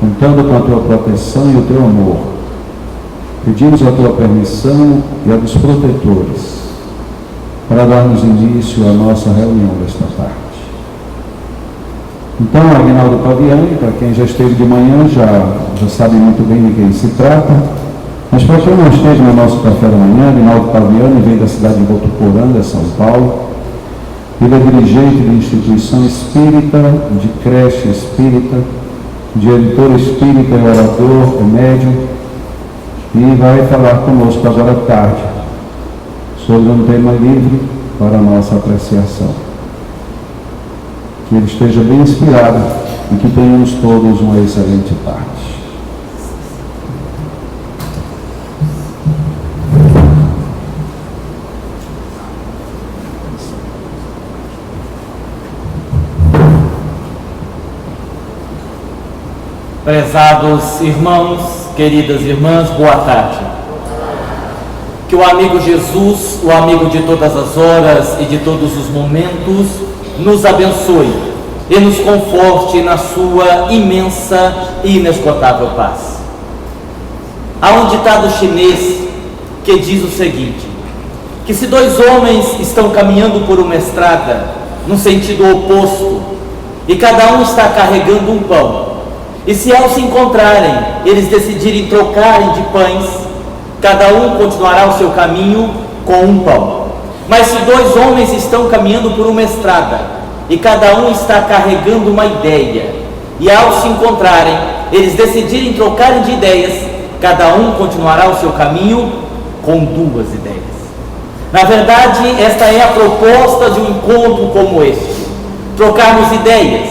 contando com a tua proteção e o teu amor. Pedimos a tua permissão e a dos protetores para darmos início à nossa reunião desta tarde. Então, Aguinaldo Paviani, para quem já esteve de manhã, já sabe muito bem de quem se trata, mas para quem não esteve no nosso café da manhã, Aguinaldo Paviani vem da cidade de Votuporanga, São Paulo. Ele é dirigente de instituição espírita, de creche espírita, de editor espírita, é orador, é médium, e vai falar conosco agora à tarde sobre um tema livre para a nossa apreciação. Que ele esteja bem inspirado e que tenhamos todos uma excelente tarde. Prezados irmãos, queridas irmãs, boa tarde. Que o amigo Jesus, o amigo de todas as horas e de todos os momentos, nos abençoe e nos conforte na sua imensa e inesgotável paz. Há um ditado chinês que diz o seguinte: que se dois homens estão caminhando por uma estrada no sentido oposto e cada um está carregando um pão, e se ao se encontrarem, eles decidirem trocarem de pães, cada um continuará o seu caminho com um pão. Mas se dois homens estão caminhando por uma estrada, e cada um está carregando uma ideia, e ao se encontrarem, eles decidirem trocarem de ideias, cada um continuará o seu caminho com duas ideias. Na verdade, esta é a proposta de um encontro como este: trocarmos ideias,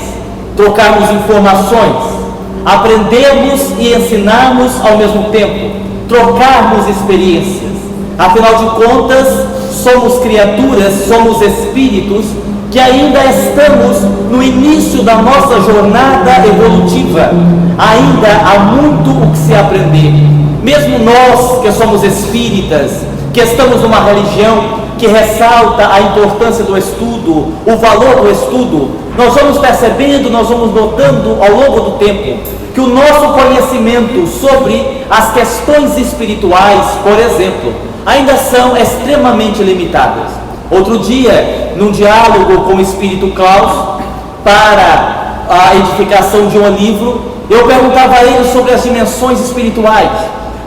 trocarmos informações, aprendermos e ensinarmos ao mesmo tempo, trocarmos experiências. Afinal de contas, somos criaturas, somos espíritos que ainda estamos no início da nossa jornada evolutiva. Ainda há muito o que se aprender. Mesmo nós que somos espíritas, que estamos numa religião que ressalta a importância do estudo, o valor do estudo, nós vamos percebendo, nós vamos notando ao longo do tempo que o nosso conhecimento sobre as questões espirituais, por exemplo, ainda são extremamente limitadas. Outro dia, num diálogo com o Espírito Klaus, para a edificação de um livro, eu perguntava a ele sobre as dimensões espirituais.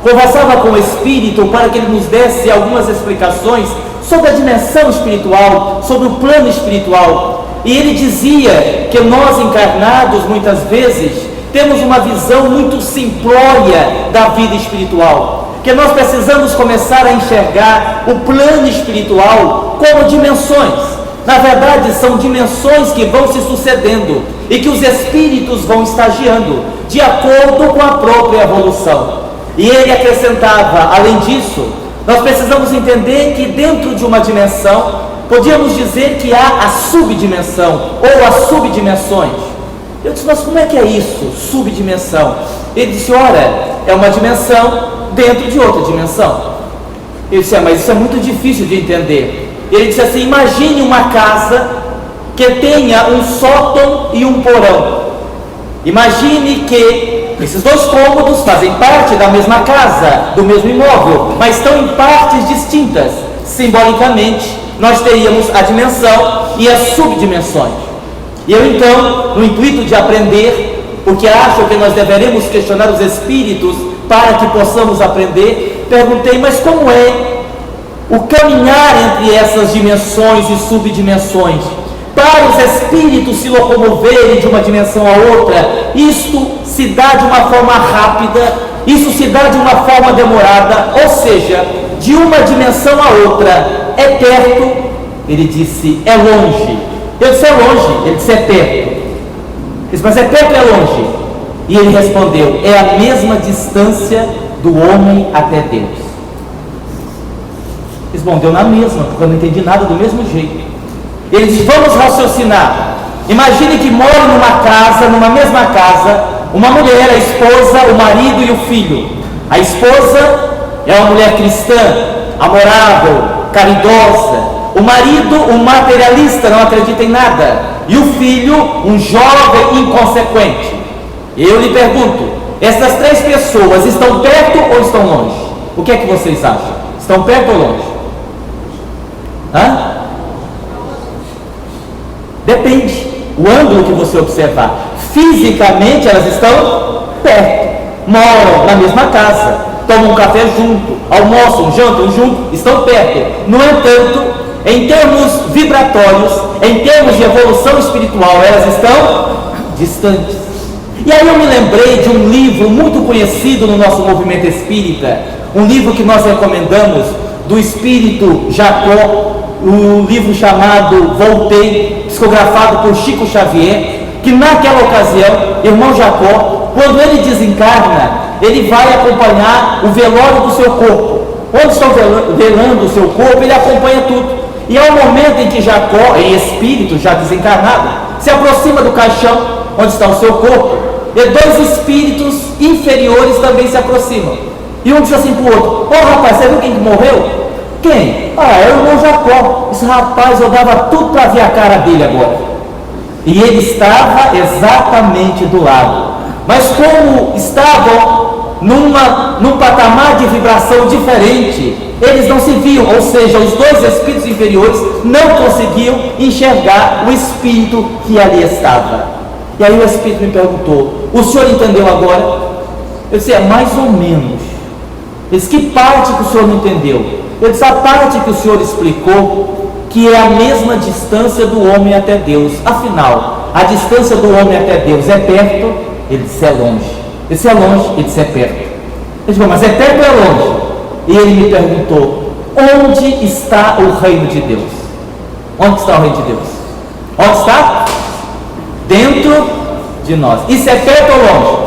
Conversava com o Espírito para que ele nos desse algumas explicações sobre a dimensão espiritual, sobre o plano espiritual. E ele dizia que nós encarnados, muitas vezes, temos uma visão muito simplória da vida espiritual, que nós precisamos começar a enxergar o plano espiritual como dimensões. Na verdade, são dimensões que vão se sucedendo e que os espíritos vão estagiando de acordo com a própria evolução. E ele acrescentava, além disso, nós precisamos entender que dentro de uma dimensão, podíamos dizer que há a subdimensão ou as subdimensões. Eu disse, mas como é que é isso, subdimensão? Ele disse, ora, é uma dimensão dentro de outra dimensão. Eu disse, mas isso é muito difícil de entender. Ele disse assim, imagine uma casa que tenha um sótão e um porão. Imagine que esses dois cômodos fazem parte da mesma casa, do mesmo imóvel, mas estão em partes distintas. Simbolicamente, nós teríamos a dimensão e as subdimensões. E eu então, no intuito de aprender, porque acho que nós deveremos questionar os espíritos para que possamos aprender, perguntei, mas como é o caminhar entre essas dimensões e subdimensões? Para os espíritos se locomoverem de uma dimensão a outra, isto se dá de uma forma rápida, isso se dá de uma forma demorada, ou seja, de uma dimensão a outra, é perto? Ele disse, é longe. Eu disse, é longe. Ele disse, é perto. Eu disse, mas é perto ou é longe? E ele respondeu, é a mesma distância do homem até Deus. Respondeu na mesma, porque eu não entendi nada do mesmo jeito. Ele disse, vamos raciocinar. Imagine que mora numa casa, numa mesma casa, uma mulher, a esposa, o marido e o filho. A esposa é uma mulher cristã, amorável, caridosa. O marido, um materialista, não acredita em nada. E o filho, um jovem inconsequente. Eu lhe pergunto, essas três pessoas estão perto ou estão longe? O que é que vocês acham? Estão perto ou longe? Hã? Depende, o ângulo que você observar. Fisicamente elas estão perto, moram na mesma casa, tomam um café junto, almoçam, jantam junto, estão perto. No entanto, em termos vibratórios, em termos de evolução espiritual, elas estão distantes. E aí eu me lembrei de um livro muito conhecido no nosso movimento espírita, um livro que nós recomendamos, do espírito Jacó, um livro chamado Voltei, psicografado por Chico Xavier, que naquela ocasião, irmão Jacó, quando ele desencarna, ele vai acompanhar o velório do seu corpo. Onde estão velando o seu corpo, ele acompanha tudo. E é o momento em que Jacó, em espírito, já desencarnado, se aproxima do caixão onde está o seu corpo, e dois espíritos inferiores também se aproximam. E um diz assim para o outro: ô rapaz, você viu quem que morreu? Quem? Ah, é o irmão Jacó. Esse rapaz, eu dava tudo para ver a cara dele agora. E ele estava exatamente do lado. Mas como estavam num patamar de vibração diferente, eles não se viam, ou seja, os dois espíritos inferiores não conseguiam enxergar o espírito que ali estava. E aí o espírito me perguntou: o senhor entendeu agora? Eu disse: é mais ou menos. Ele disse: que parte que o senhor não entendeu? Eu disse: a parte que o senhor explicou, que é a mesma distância do homem até Deus. Afinal, a distância do homem até Deus é perto? Ele disse: é longe. Eu disse: é longe? Ele disse: é perto. Eu disse: mas é perto ou é longe? E ele me perguntou: onde está o reino de Deus? Onde está o reino de Deus? Onde está? Dentro de nós. Isso é perto ou longe?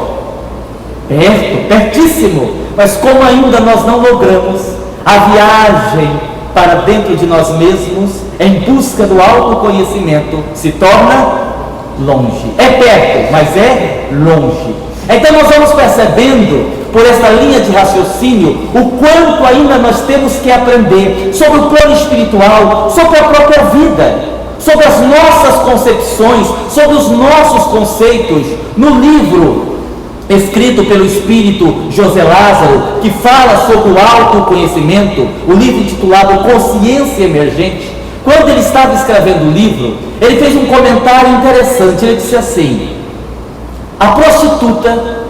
Perto, pertíssimo. Mas como ainda nós não logramos a viagem para dentro de nós mesmos, em busca do autoconhecimento, se torna longe. É perto, mas é longe. Então nós vamos percebendo, por esta linha de raciocínio, o quanto ainda nós temos que aprender sobre o plano espiritual, sobre a própria vida, sobre as nossas concepções, sobre os nossos conceitos. No livro escrito pelo espírito José Lázaro, que fala sobre o autoconhecimento, o livro intitulado Consciência Emergente, quando ele estava escrevendo o livro, ele fez um comentário interessante. Ele disse assim: a prostituta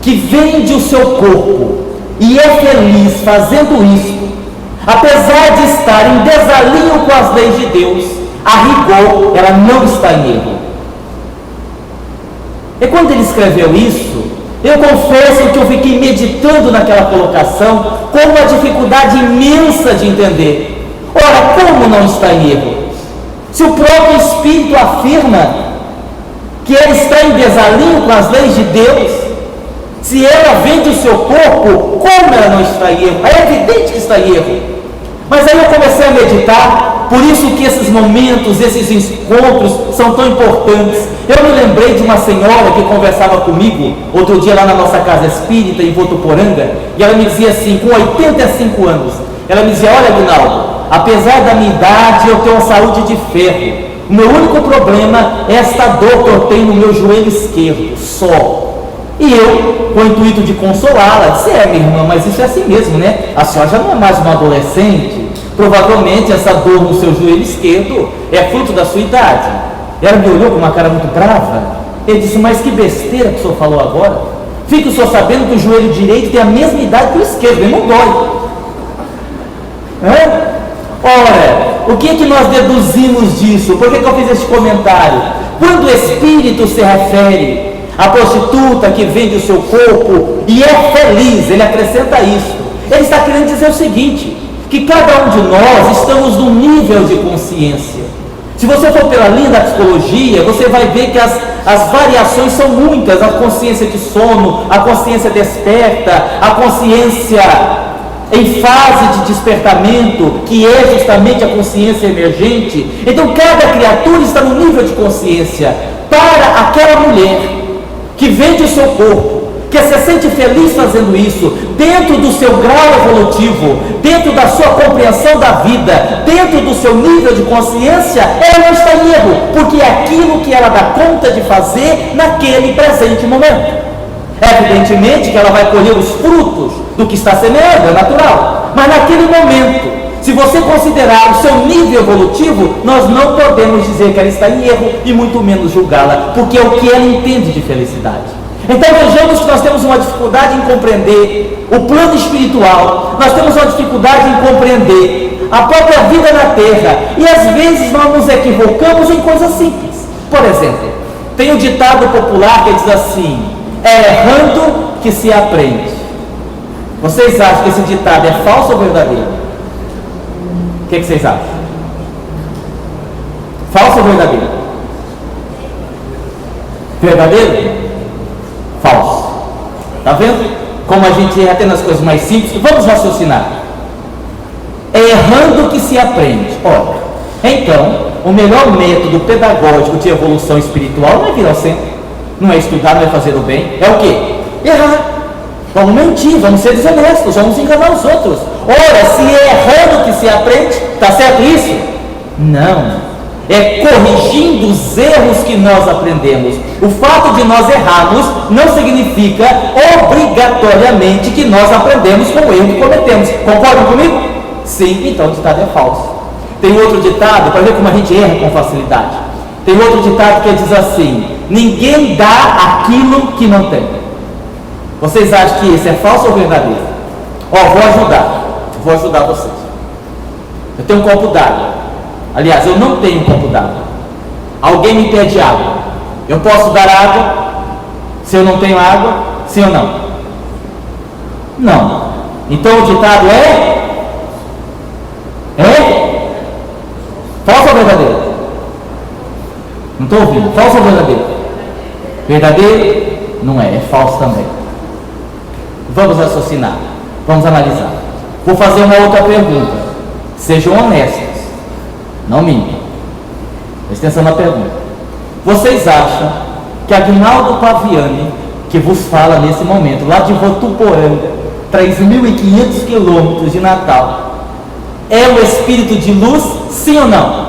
que vende o seu corpo e é feliz fazendo isso, apesar de estar em desalinho com as leis de Deus, a rigor ela não está em erro. E quando ele escreveu isso, eu confesso que eu fiquei meditando naquela colocação com uma dificuldade imensa de entender. Ora, como não está em erro? Se o próprio Espírito afirma que ela está em desalinho com as leis de Deus, se ela vende o seu corpo, como ela não está em erro? É evidente que está em erro. Mas aí eu comecei a meditar, por isso que esses momentos, esses encontros são tão importantes. Eu me lembrei de uma senhora que conversava comigo outro dia lá na nossa casa espírita em Votuporanga, e ela me dizia assim, com 85 anos, ela me dizia: olha, Aguinaldo, apesar da minha idade, eu tenho uma saúde de ferro. O meu único problema é esta dor que eu tenho no meu joelho esquerdo, só. E eu, com o intuito de consolá-la, disse: é, minha irmã, mas isso é assim mesmo, né? A senhora já não é mais uma adolescente, provavelmente essa dor no seu joelho esquerdo é fruto da sua idade. Ela me olhou com uma cara muito brava. Ele disse: mas que besteira que o senhor falou agora. Fique o senhor sabendo que o joelho direito tem a mesma idade que o esquerdo, ele não dói. Ora, o que é que nós deduzimos disso? Por que eu fiz este comentário? Quando o Espírito se refere à prostituta que vende o seu corpo e é feliz, ele acrescenta isso. Ele está querendo dizer o seguinte: que cada um de nós estamos num nível de consciência. Se você for pela linha da psicologia, você vai ver que as variações são muitas. A consciência de sono, a consciência desperta, a consciência em fase de despertamento, que é justamente a consciência emergente. Então cada criatura está no nível de consciência. Para aquela mulher que vende o seu corpo, que se sente feliz fazendo isso, dentro do seu grau evolutivo, dentro da sua compreensão da vida, dentro do seu nível de consciência, ela não está em erro, porque é aquilo que ela dá conta de fazer naquele presente momento. Evidentemente que ela vai colher os frutos do que está semeando, é natural, mas naquele momento, se você considerar o seu nível evolutivo, nós não podemos dizer que ela está em erro e muito menos julgá-la, porque é o que ela entende de felicidade. Então vejamos que nós temos uma dificuldade em compreender o plano espiritual, nós temos uma dificuldade em compreender a própria vida na terra, e às vezes nós nos equivocamos em coisas simples. Por exemplo, tem um ditado popular que diz assim: é errando que se aprende. Vocês acham que esse ditado é falso ou verdadeiro? O que vocês acham? Falso ou verdadeiro? Verdadeiro? Falso. Está vendo? Como a gente erra até nas coisas mais simples. Vamos raciocinar. É errando que se aprende. Ora, então, o melhor método pedagógico de evolução espiritual não é vir ao centro, não é estudar, não é fazer o bem. É o quê? Errar. Vamos mentir, vamos ser desonestos, vamos enganar os outros. Ora, se é errando que se aprende, está certo isso? Não. É corrigindo os erros que nós aprendemos. O fato de nós errarmos não significa obrigatoriamente que nós aprendemos com o erro que cometemos. Concordam comigo? Sim, então o ditado é falso. Tem outro ditado, para ver como a gente erra com facilidade. Tem outro ditado que diz assim: ninguém dá aquilo que não tem. Vocês acham que esse é falso ou verdadeiro? Vou ajudar vocês. Eu tenho um copo d'água. Aliás, eu não tenho um copo d'água. Alguém me pede água. Eu posso dar água se eu não tenho água? Sim ou não? Não. Então o ditado é falso ou verdadeiro? Não estou ouvindo. Falso ou verdadeiro? Verdadeiro? Não é falso também. Vamos raciocinar, vamos analisar. Vou fazer uma outra pergunta. Sejam honestos, não mintam. Presta atenção na pergunta. Vocês acham que Aguinaldo Paviani, que vos fala nesse momento, lá de Votuporanga, 3.500 quilômetros de Natal, é um espírito de luz, sim ou não?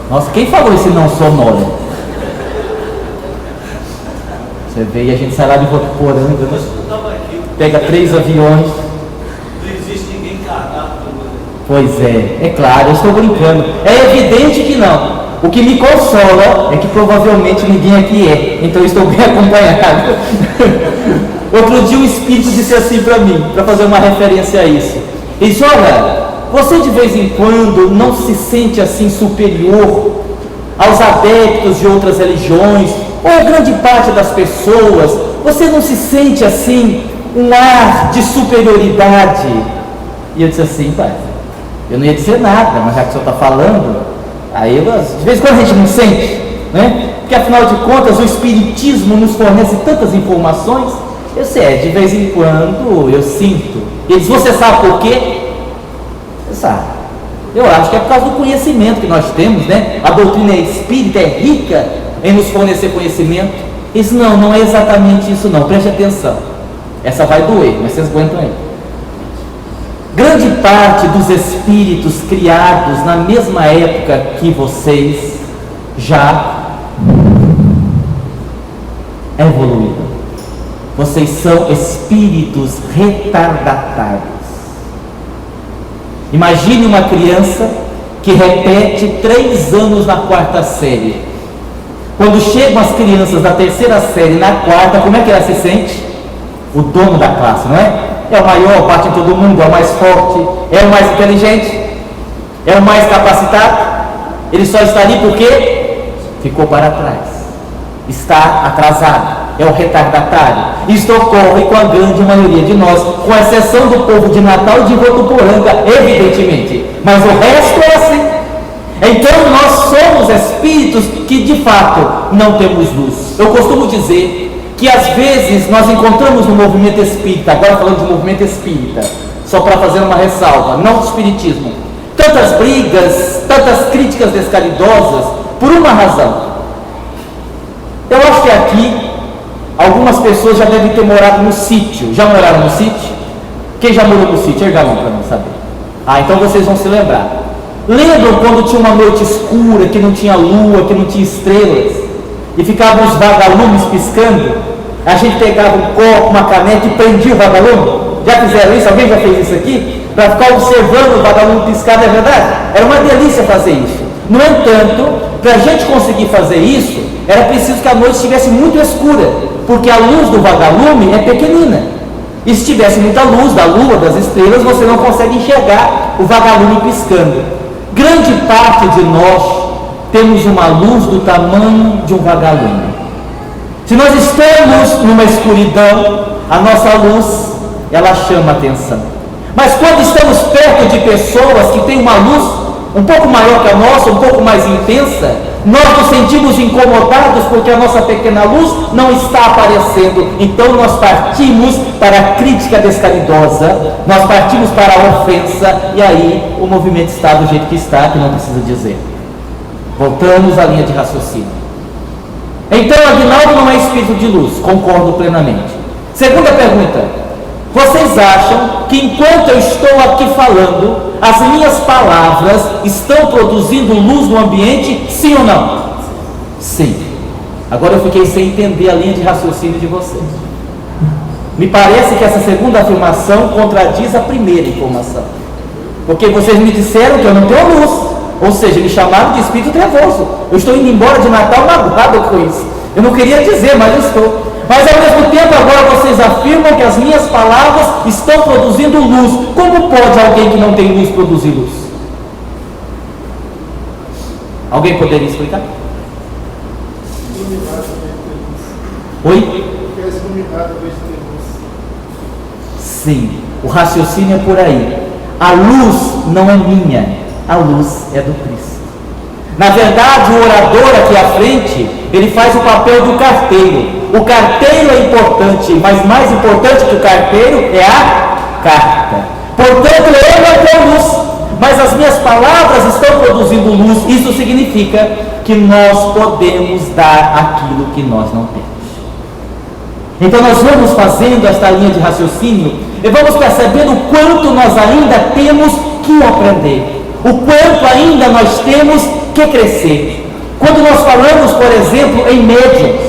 Nossa, quem falou esse não sonoro? Você vê e a gente sai lá de Votuporanga, né? Pega 3 aviões. Não existe ninguém casado. Pois é claro, eu estou brincando. É evidente que não. O que me consola é que provavelmente ninguém aqui é. Então eu estou bem acompanhado. Outro dia um espírito disse assim para mim, para fazer uma referência a isso. Ele disse: olha, você de vez em quando não se sente assim superior aos adeptos de outras religiões, ou a grande parte das pessoas? Você não se sente assim um ar de superioridade? E eu disse assim: pai, eu não ia dizer nada, mas já que o senhor está falando, aí de vez em quando a gente não sente, né? Porque afinal de contas o Espiritismo nos fornece tantas informações. Eu sei, de vez em quando eu sinto. Ele disse: você sabe por quê? Você sabe. Eu acho que é por causa do conhecimento que nós temos, né? A doutrina espírita é rica em nos fornecer conhecimento. Isso não é exatamente isso não, preste atenção. Essa vai doer, mas vocês aguentam aí. Grande parte dos espíritos criados na mesma época que vocês já evoluíram. Vocês são espíritos retardatários. Imagine uma criança que repete 3 anos na 4ª série. Quando chegam as crianças da 3ª série na 4ª, como é que ela se sente? O dono da classe, não é? É o maior, bate em todo mundo, é o mais forte, é o mais inteligente, é o mais capacitado. Ele só está ali porque ficou para trás, está atrasado, é o retardatário. Isto ocorre com a grande maioria de nós, com exceção do povo de Natal e de Votuporanga, evidentemente, mas o resto é assim. Então nós somos espíritos que de fato não temos luz. Eu costumo dizer que às vezes nós encontramos no movimento espírita, agora falando de movimento espírita, só para fazer uma ressalva, não do espiritismo, tantas brigas, tantas críticas descaridosas, por uma razão: que aqui algumas pessoas já devem ter morado no sítio. Já moraram no sítio? Quem já morou no sítio? Erga a mão para não saber. Então vocês vão se lembrar. Lembram quando tinha uma noite escura, que não tinha lua, que não tinha estrelas, e ficavam os vagalumes piscando? A gente pegava um copo, uma caneta e prendia o vagalume? Já fizeram isso? Alguém já fez isso aqui? Para ficar observando o vagalume piscar, não é verdade? Era uma delícia fazer isso. No entanto, para a gente conseguir fazer isso, era preciso que a noite estivesse muito escura, porque a luz do vagalume é pequenina. E se tivesse muita luz da lua, das estrelas, você não consegue enxergar o vagalume piscando. Grande parte de nós temos uma luz do tamanho de um vagalume. Se nós estamos numa escuridão, a nossa luz, ela chama atenção. Mas quando estamos perto de pessoas que têm uma luz um pouco maior que a nossa, um pouco mais intensa, nós nos sentimos incomodados porque a nossa pequena luz não está aparecendo. Então nós partimos para a crítica descaridosa, nós partimos para a ofensa, e aí o movimento está do jeito que está, que não precisa dizer. Voltamos à linha de raciocínio. Então Aguinaldo não é espírito de luz, concordo plenamente. Segunda pergunta: vocês acham que enquanto eu estou aqui falando, as minhas palavras estão produzindo luz no ambiente, sim ou não? Sim. Agora eu fiquei sem entender a linha de raciocínio de vocês. Me parece que essa segunda afirmação contradiz a primeira informação, porque vocês me disseram que eu não tenho luz, ou seja, me chamaram de espírito trevoso. Eu estou indo embora de Natal magoado com isso. Eu não queria dizer, mas estou. Mas ao mesmo tempo agora vocês afirmam que as minhas palavras estão produzindo luz. Como pode alguém que não tem luz produzir luz? Alguém poderia explicar? Oi? Sim, o raciocínio é por aí. A luz não é minha, a luz é do Cristo. Na verdade, o orador aqui à frente, ele faz o papel do carteiro. O carteiro é importante, mas mais importante que o carteiro é a carta. Portanto, eu não tenho luz, mas as minhas palavras estão produzindo luz. Isso significa que nós podemos dar aquilo que nós não temos. Então nós vamos fazendo esta linha de raciocínio e vamos percebendo o quanto nós ainda temos que aprender, o quanto ainda nós temos que crescer. Quando nós falamos, por exemplo, em médiuns,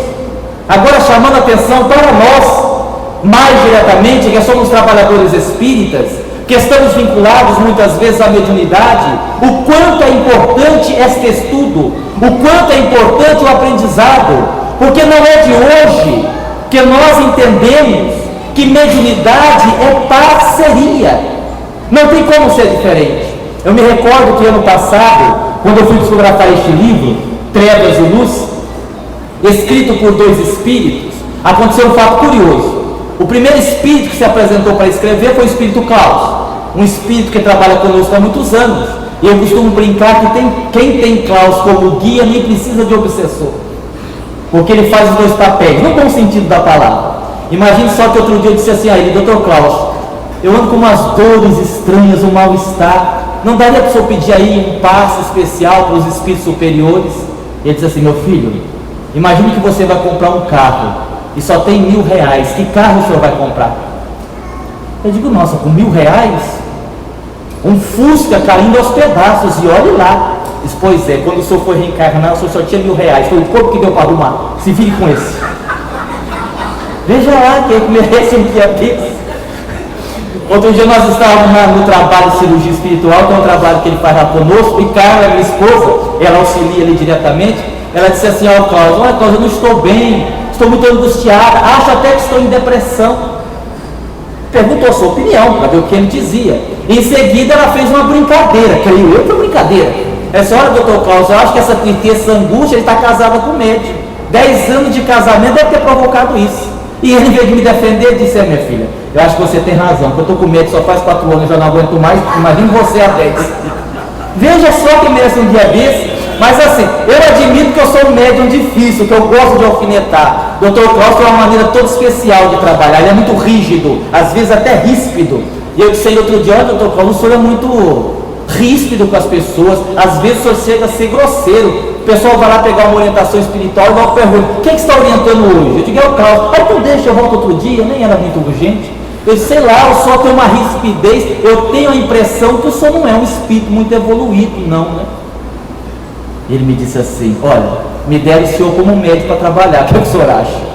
agora chamando a atenção para nós, mais diretamente, que somos trabalhadores espíritas, que estamos vinculados muitas vezes à mediunidade, o quanto é importante este estudo, o quanto é importante o aprendizado, porque não é de hoje que nós entendemos que mediunidade é parceria, não tem como ser diferente. Eu me recordo que ano passado, quando eu fui psicografar este livro, Trevas e Luz, escrito por dois espíritos, aconteceu um fato curioso. O primeiro espírito que se apresentou para escrever foi o espírito Klaus, um espírito que trabalha conosco há muitos anos, e eu costumo brincar que quem tem Klaus como guia nem precisa de obsessor, porque ele faz os dois papéis, no bom sentido da palavra. Imagine só que outro dia eu disse assim a ele: Dr. Klaus, eu ando com umas dores estranhas, um mal-estar, não daria para o senhor pedir aí um passe especial para os espíritos superiores? E ele disse assim: meu filho, imagine que você vai comprar um carro e só tem R$1.000, que carro o senhor vai comprar? Eu digo: nossa, com R$1.000? Um Fusca caindo aos pedaços, e olhe lá. Diz: pois é, quando o senhor foi reencarnar, o senhor só tinha R$1.000, foi o corpo que deu para arrumar, se vire com esse. Veja lá, quem merece um dia desse. Outro dia nós estávamos no trabalho de cirurgia espiritual, que é um trabalho que ele faz lá conosco, e Carla, minha esposa, ela auxilia ali diretamente. Ela disse assim ao Cláudio: olha, Cláudio, eu não estou bem, estou muito angustiada, acho até que estou em depressão. Perguntou a sua opinião, para ver o que ele dizia. Em seguida ela fez uma brincadeira, creio eu que foi brincadeira. Essa hora, doutor Cláudio, eu acho que essa tristeza, essa angústia, ele está casado com o médium. 10 anos de casamento deve ter provocado isso. E ele, em vez de me defender, disse: minha filha, eu acho que você tem razão, porque eu estou com medo, só faz 4 anos, eu já não aguento mais, imagine você há 10. Veja só que merece um dia desse. Mas assim, eu admito que eu sou um médium difícil, que eu gosto de alfinetar. O Dr. Klaus tem uma maneira toda especial de trabalhar, ele é muito rígido, às vezes até ríspido. E eu disse aí outro dia: olha, Dr. Klaus, o senhor é muito ríspido com as pessoas, às vezes o senhor chega a ser grosseiro. o pessoal vai lá pegar uma orientação espiritual e logo pergunta: quem que está orientando hoje? Eu digo: é o Carlos. Aí tu deixa, eu volto outro dia, nem era muito urgente. Eu disse: sei lá, o senhor tem uma rispidez, eu tenho a impressão que o senhor não é um espírito muito evoluído, não, né? Ele me disse assim: olha, me deram o senhor como médico para trabalhar, o que o senhor acha?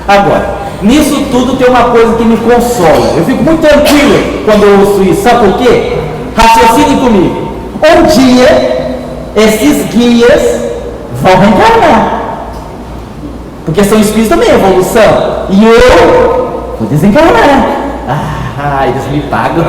Agora, nisso tudo tem uma coisa que me consola. Eu fico muito tranquilo quando eu ouço isso. Sabe por quê? Raciocine comigo. Um dia, esses guias vão reencarnar. Porque são espíritos também, evolução. E eu vou desencarnar. Eles me pagam.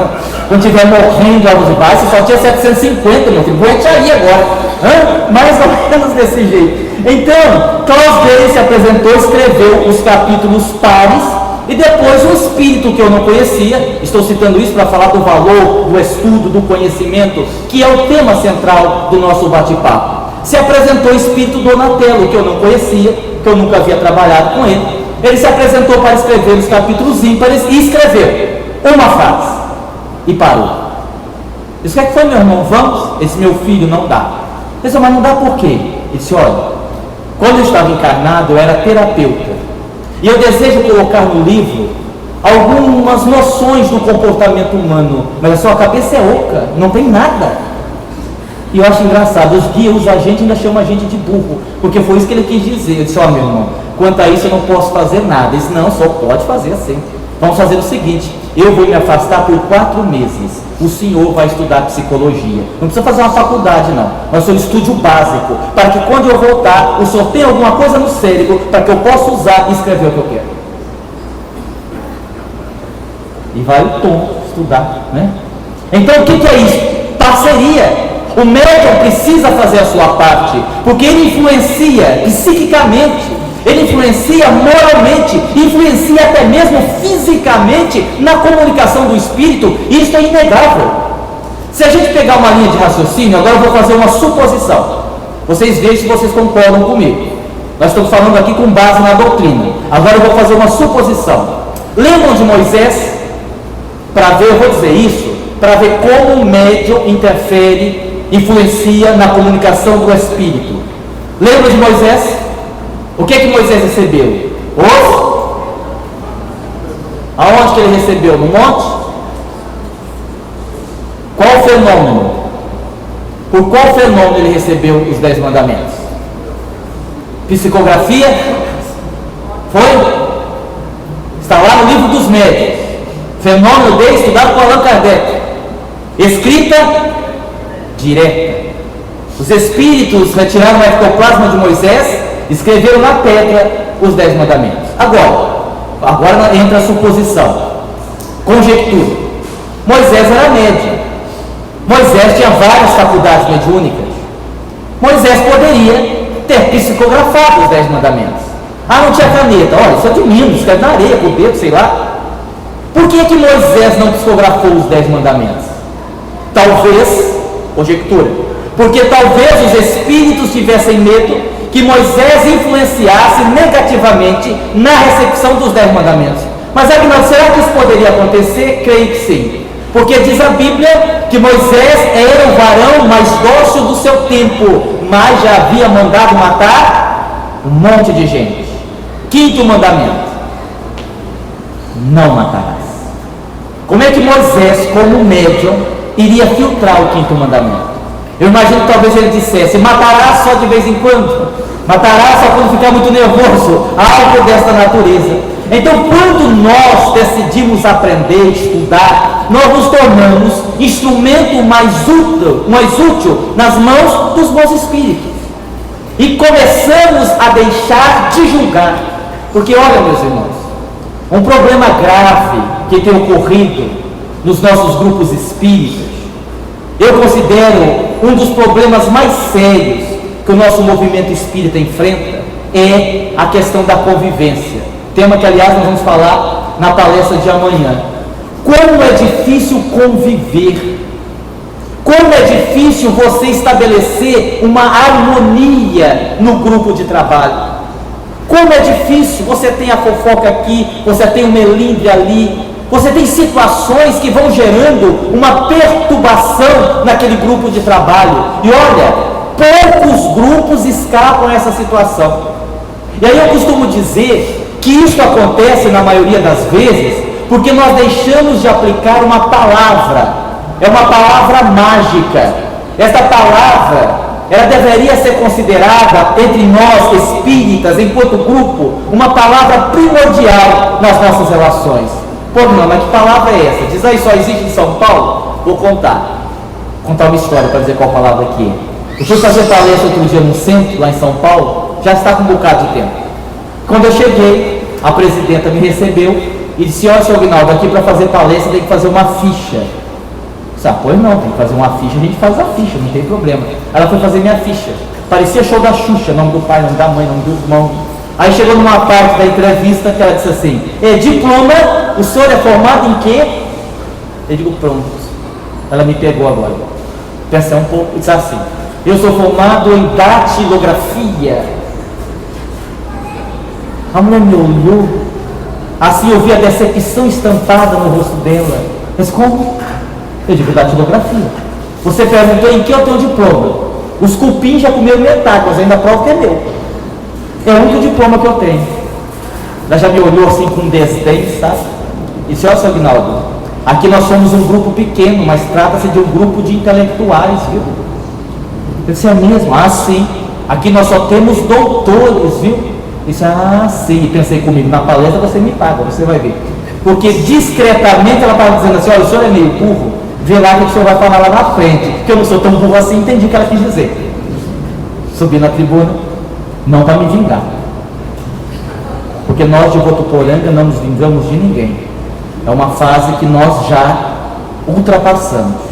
Quando estiver morrendo lá nos bairros, só tinha 750, meu filho. Vou aí agora. Mais ou menos desse jeito. Então, Klaus Berry se apresentou, escreveu os capítulos pares, e depois um espírito que eu não conhecia, estou citando isso para falar do valor, do estudo, do conhecimento, que é o tema central do nosso bate-papo. Se apresentou o espírito Donatello, que eu não conhecia, que eu nunca havia trabalhado com ele. Ele se apresentou para escrever os capítulos ímpares e escreveu uma frase e parou. Isso que é que foi, meu irmão? Vamos? Esse meu filho não dá. Eu disse: mas não dá por quê? Ele disse: olha, quando eu estava encarnado, eu era terapeuta, e eu desejo colocar no livro algumas noções do comportamento humano, mas a sua cabeça é oca, não tem nada. E eu acho engraçado, os guias, os agentes ainda chamam a gente de burro, porque foi isso que ele quis dizer. Eu disse: ó, meu irmão, quanto a isso eu não posso fazer nada. Ele disse: não, só pode fazer assim. Vamos fazer o seguinte: eu vou me afastar por 4 meses. O senhor vai estudar psicologia. Não precisa fazer uma faculdade, não. Mas o senhor estude o básico, para que quando eu voltar, o senhor tenha alguma coisa no cérebro, para que eu possa usar e escrever o que eu quero. E vai o Tom estudar, né? Então o que é isso? Parceria. O médium precisa fazer a sua parte, porque ele influencia psiquicamente, ele influencia moralmente, influencia até mesmo fisicamente na comunicação do espírito, e isso é inegável. Se a gente pegar uma linha de raciocínio, agora eu vou fazer uma suposição, vocês vejam se vocês concordam comigo. Nós estamos falando aqui com base na doutrina. Agora eu vou fazer uma suposição. Lembram de Moisés? Para ver, eu vou dizer isso, para ver como o médium interfere, influencia na comunicação do espírito. Lembra de Moisés? O que Moisés recebeu? Aonde que ele recebeu? No monte? Qual o fenômeno? Por qual fenômeno ele recebeu os 10 mandamentos? Psicografia? Foi? Está lá no livro dos médiuns. Fenômeno dele estudado por Allan Kardec. Escrita direta. Os espíritos retiraram o ectoplasma de Moisés, escreveram na pedra os 10 mandamentos. Agora entra a suposição, conjectura. Moisés era médium. Moisés tinha várias faculdades mediúnicas. Moisés poderia ter psicografado os 10 mandamentos. Não tinha caneta. Olha, isso é de Minas, escreve na areia, com o dedo, sei lá. Por que Moisés não psicografou os 10 mandamentos? Talvez, conjectura, porque talvez os espíritos tivessem medo que Moisés influenciasse negativamente na recepção dos 10 mandamentos. Mas Agnaldo, será que isso poderia acontecer? Creio que sim, porque diz a Bíblia que Moisés era o varão mais dócil do seu tempo, mas já havia mandado matar um monte de gente. 5º mandamento: não matarás. Como é que Moisés, como médium, iria filtrar o 5º mandamento? Eu imagino que talvez ele dissesse: matarás só de vez em quando, matarás só quando ficar muito nervoso, algo desta natureza. Então, quando nós decidimos aprender, estudar, nós nos tornamos instrumento mais útil nas mãos dos bons espíritos, e começamos a deixar de julgar. Porque olha, meus irmãos, um problema grave que tem ocorrido nos nossos grupos espíritas, eu considero um dos problemas mais sérios que o nosso movimento espírita enfrenta, é a questão da convivência. Tema que, aliás, nós vamos falar na palestra de amanhã. Como é difícil conviver, como é difícil você estabelecer uma harmonia no grupo de trabalho. Como é difícil, você tem a fofoca aqui, você tem o melindre ali, Você tem situações que vão gerando uma perturbação naquele grupo de trabalho. E olha, poucos grupos escapam essa situação. E aí eu costumo dizer que isso acontece na maioria das vezes porque nós deixamos de aplicar uma palavra. É uma palavra mágica. Esta palavra, ela deveria ser considerada entre nós espíritas, enquanto grupo, uma palavra primordial nas nossas relações. Pô, não, mas que palavra é essa? Diz aí, só existe em São Paulo? Vou contar uma história para dizer qual palavra aqui é. Eu fui fazer palestra outro dia no centro, lá em São Paulo, já está com um bocado de tempo. Quando eu cheguei, a presidenta me recebeu e disse: olha, senhor Aguinaldo, aqui para fazer palestra tem que fazer uma ficha. Pois não, tem que fazer uma ficha, a gente faz a ficha, não tem problema. Ela foi fazer minha ficha, parecia show da Xuxa, nome do pai, nome da mãe, nome do irmão. Aí chegou numa parte da entrevista que ela disse assim: diploma, o senhor é formado em quê? Eu digo: pronto, ela me pegou agora. Pensei um pouco e disse assim: eu sou formado em datilografia. A mulher me olhou, assim eu vi a decepção estampada no rosto dela. Mas como? Eu digo: datilografia. Você perguntou em que eu tenho diploma. Os cupins já comeram metade, mas ainda provo que é meu. É o único diploma que eu tenho. Ela já me olhou assim com desdém, sabe? E disse: olha, seu Aguinaldo, aqui nós somos um grupo pequeno, mas trata-se de um grupo de intelectuais, viu? Eu disse: é mesmo? Ah, sim. Aqui nós só temos doutores, viu? Eu disse: ah, sim. E pensei comigo: na palestra você me paga, você vai ver. Porque discretamente ela estava dizendo assim: olha, o senhor é meio burro, vê lá o que o senhor vai falar lá na frente. Porque eu não sou tão burro assim, entendi o que ela quis dizer. Subi na tribuna, não para me vingar. Porque nós de Votuporanga não nos vingamos de ninguém. É uma fase que nós já ultrapassamos.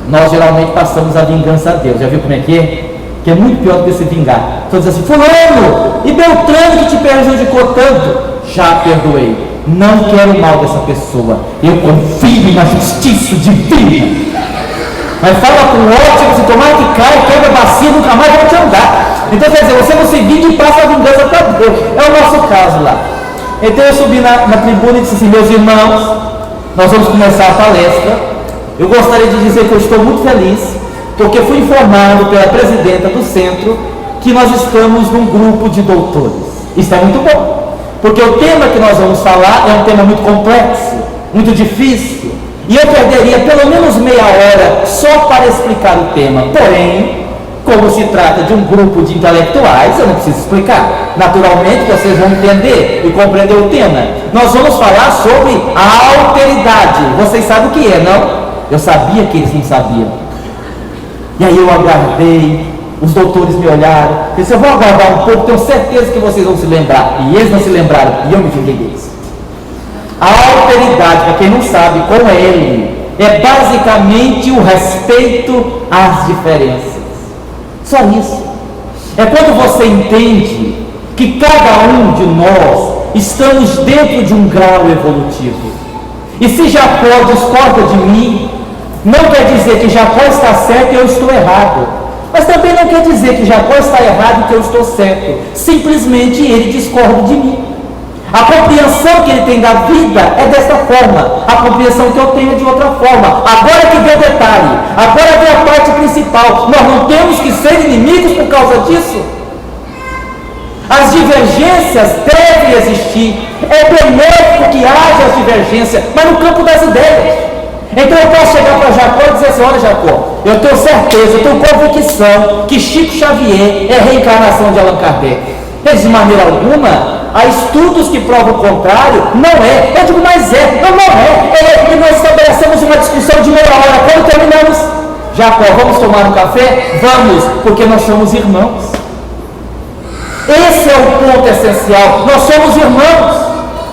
Nós geralmente passamos a vingança a Deus. Já viu como é? Que é muito pior do que se vingar. Então diz assim: fulano e Beltrano que te prejudicou tanto, já perdoei, não quero mal dessa pessoa, eu confio na justiça divina. Mas fala com ódio, se tomar que cai, quebra a bacia, nunca mais vai te andar. Então quer dizer, você não se vinga e passa a vingança para Deus. É o nosso caso lá. Então eu subi na tribuna e disse assim: meus irmãos, nós vamos começar a palestra. Eu gostaria de dizer que eu estou muito feliz, porque fui informado pela presidenta do centro que nós estamos num grupo de doutores. Isso é muito bom, porque o tema que nós vamos falar é um tema muito complexo, muito difícil, e eu perderia pelo menos meia hora só para explicar o tema. Porém, como se trata de um grupo de intelectuais, eu não preciso explicar. Naturalmente vocês vão entender e compreender o tema. Nós vamos falar sobre a alteridade. Vocês sabem o que é, não? Eu sabia que eles não sabiam. E aí eu aguardei, os doutores me olharam, eu disse: eu vou aguardar um pouco, tenho certeza que vocês vão se lembrar. E eles não se lembraram, e eu me vinguei deles. A alteridade, para quem não sabe, com ele, é basicamente o respeito às diferenças. Só isso. É quando você entende que cada um de nós estamos dentro de um grau evolutivo. E se Jacó discorda de mim, não quer dizer que Jacó está certo e eu estou errado. Mas também não quer dizer que Jacó está errado e que eu estou certo. Simplesmente ele discorda de mim. A compreensão que ele tem da vida é desta forma, a compreensão que eu tenho é de outra forma. Agora que vem o detalhe, agora vem a parte principal. Nós não temos que ser inimigos por causa disso. As divergências devem existir. É benéfico que haja as divergências, mas no campo das ideias. Então eu posso chegar para Jacó e dizer assim: olha, Jacó, eu tenho certeza, eu tenho convicção que Chico Xavier é a reencarnação de Allan Kardec. Mas de maneira alguma, há estudos que provam o contrário. Não é. Eu digo: mas é. Não é. E nós estabelecemos uma discussão de meia hora. Quando terminamos: Jacó, vamos tomar um café? Vamos, porque nós somos irmãos. Esse é o ponto essencial. Nós somos irmãos.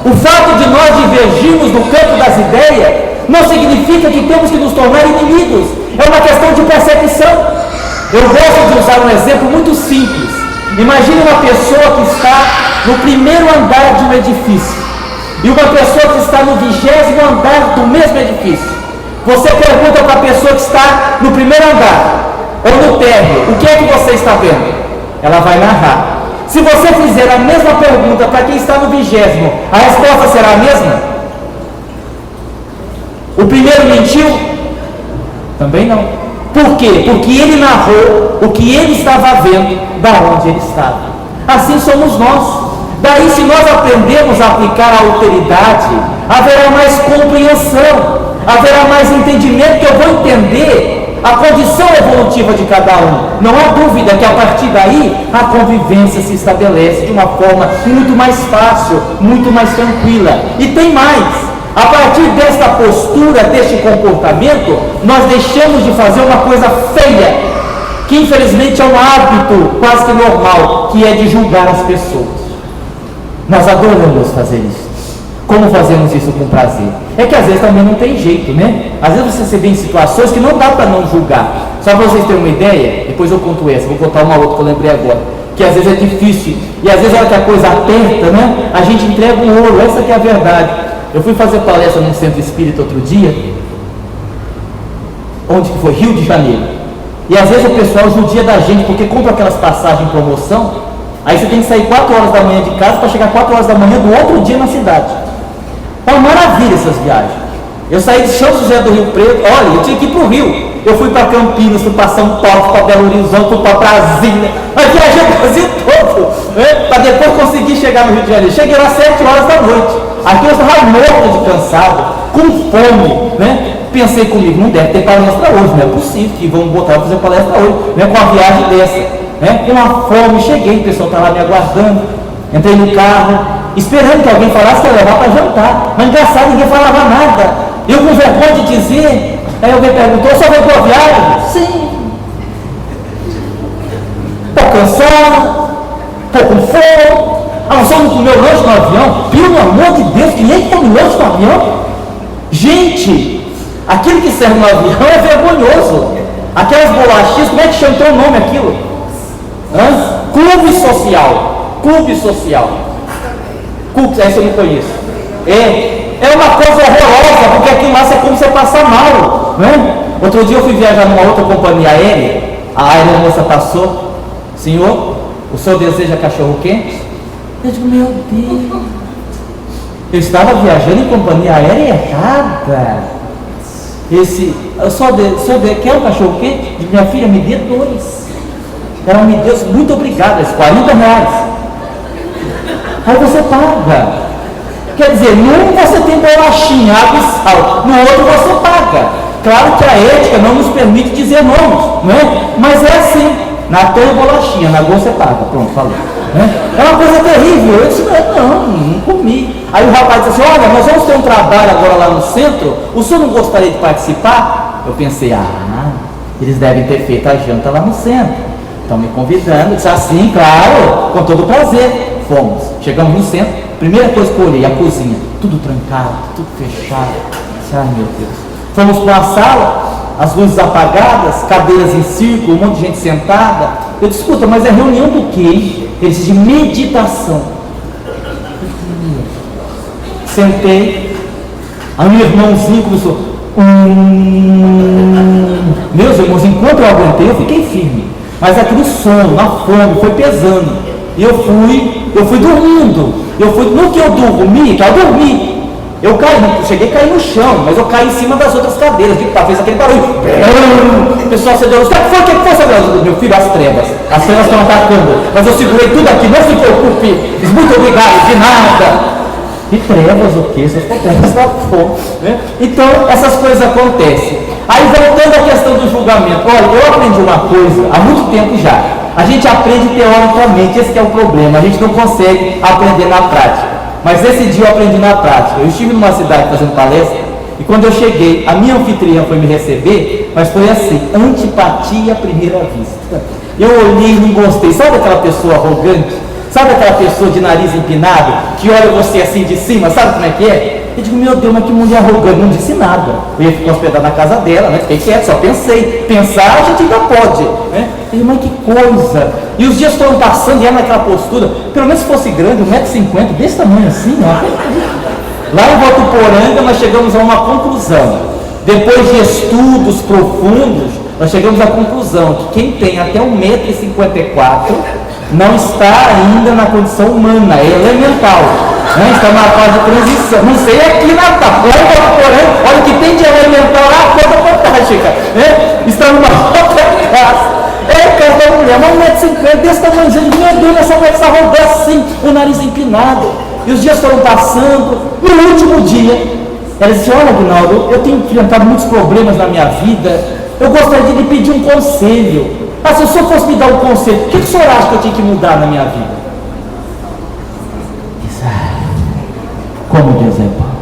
O fato de nós divergirmos no campo das ideias não significa que temos que nos tornar inimigos. É uma questão de percepção. Eu gosto de usar um exemplo muito simples. Imagine uma pessoa que está no primeiro andar de um edifício e uma pessoa que está no 20º andar do mesmo edifício. Você pergunta para a pessoa que está no primeiro andar ou no térreo: o que é que você está vendo? Ela vai narrar. Se você fizer a mesma pergunta para quem está no 20º, a resposta será a mesma? O primeiro mentiu? Também não. Por quê? Porque ele narrou o que ele estava vendo da onde ele estava. Assim somos nós. Daí, se nós aprendemos a aplicar a alteridade, haverá mais compreensão, haverá mais entendimento, que eu vou entender a condição evolutiva de cada um. Não há dúvida que a partir daí a convivência se estabelece de uma forma muito mais fácil, muito mais tranquila. E tem mais. A partir desta postura, deste comportamento, nós deixamos de fazer uma coisa feia, que infelizmente é um hábito quase que normal, que é de julgar as pessoas. Nós adoramos fazer isso. Como fazemos isso com prazer? É que às vezes também não tem jeito, né? Às vezes você se vê em situações que não dá para não julgar. Só para vocês terem uma ideia, depois eu conto essa, vou contar uma outra que eu lembrei agora, que às vezes é difícil, e às vezes a hora que a coisa aperta, né? A gente entrega o ouro, essa que é a verdade. Eu fui fazer palestra num centro espírita outro dia, onde que foi? Rio de Janeiro. E às vezes o pessoal judia da gente, porque compra aquelas passagens em promoção, aí você tem que sair 4 horas da manhã de casa para chegar 4 horas da manhã do outro dia na cidade. É uma maravilha essas viagens. Eu saí de São José do Rio Preto, olha, eu tinha que ir para o Rio. Eu fui para Campinas, fui para São Paulo, fui para Belo Horizonte, fui para Brasília. Mas viajei o Brasil todo, né? Para depois conseguir chegar no Rio de Janeiro. Cheguei lá às 7 horas da noite. Aqui eu estava morto de cansado, com fome, né? Pensei comigo, não deve ter palestra hoje, não é possível que vamos botar para fazer palestra hoje, né? Com uma viagem dessa, né? Com uma fome, cheguei, o pessoal estava me aguardando, entrei no carro, esperando que alguém falasse que ia levar para jantar, mas engraçado, ninguém falava nada. Eu com vergonha de dizer, aí alguém perguntou, só veio para a viagem? Sim. Estou cansado, estou com fome. Ah, não só não comeu lanche no avião? Pelo amor de Deus, quem come lanche no avião? Gente, aquilo que serve no avião é vergonhoso. Aquelas bolachinhas, como é que chama o nome aquilo? Clube social. Clube social. Essa eu não conheço. É uma coisa horrorosa, porque aquilo lá você come, você passa mal, né? Outro dia eu fui viajar numa outra companhia aérea. A aeromoça passou. Senhor, o senhor deseja cachorro quente? Eu digo, meu Deus, eu estava viajando em companhia aérea errada. Quer um cachorro quente? Minha filha, me dê 2. Ela me deu, muito obrigada, R$40. Aí você paga. Quer dizer, num você tem bolachinha, água e sal, no outro você paga. Claro que a ética não nos permite dizer nomes, né? Mas é assim, na tua bolachinha, na gol você paga, pronto, falou. É uma coisa terrível. Eu disse, não comi. Aí o rapaz disse assim, olha, nós vamos ter um trabalho agora lá no centro, o senhor não gostaria de participar? Eu pensei, eles devem ter feito a janta lá no centro, estão me convidando. Eu disse, assim, claro, com todo prazer. Fomos, chegamos no centro, primeira coisa que eu olhei, a cozinha, tudo trancado, tudo fechado. Eu disse, ai meu Deus. Fomos para uma sala, as luzes apagadas, cadeiras em círculo, um monte de gente sentada. Eu disse, escuta, mas é reunião do quê? Ele disse, de meditação. Sentei, aí meu irmãozinho começou, meus irmãos, enquanto eu aguentei, eu fiquei firme, mas aquele sono, a fome, foi pesando, e eu fui dormindo, no que eu dormi, eu caí, cheguei a cair no chão, mas eu caí em cima das outras cadeiras, fez aquele barulho, o pessoal se deu, o que foi, meu filho, as trevas estão atacando, mas eu segurei tudo aqui, não se preocupe, diz, muito obrigado, de nada. E trevas o quê? Essas trevas da fome, né? Então, essas coisas acontecem. Aí, voltando à questão do julgamento, olha, eu aprendi uma coisa há muito tempo já. A gente aprende teoricamente, esse que é o problema, a gente não consegue aprender na prática. Mas esse dia eu aprendi na prática. Eu estive numa cidade fazendo palestra, e quando eu cheguei, a minha anfitriã foi me receber, mas foi assim, antipatia à primeira vista. Eu olhei e não gostei. Sabe aquela pessoa arrogante? Sabe aquela pessoa de nariz empinado, que olha você assim de cima, sabe como é que é? Eu digo, meu Deus, mas que mulher arrogante, não disse nada. Eu ia ficar hospedado na casa dela, né? Fiquei quieto, só pensei. Pensar a gente ainda pode, né? Eu digo, mas que coisa. E os dias foram passando e ela naquela postura, pelo menos se fosse grande, 1,50 m, desse tamanho assim, ó. Lá em Votuporanga nós chegamos a uma conclusão. Depois de estudos profundos, nós chegamos à conclusão que quem tem até 1,54 m não está ainda na condição humana, é elemental. Está numa fase de transição. Não sei aqui na porém, olha o que tem de elementar lá, coisa fantástica. Está numa outra casa. Casa da mulher, uma 1,50m, desse tamanhozinho. Meu Deus, essa mulher está rodando assim, o nariz empinado. E os dias foram passando. No último dia, ela disse: olha, Aguinaldo, eu tenho enfrentado muitos problemas na minha vida. Eu gostaria de lhe pedir um conselho. Se o senhor fosse me dar um conselho, o que o senhor acha que eu tinha que mudar na minha vida? Disse: como dizer, Paulo?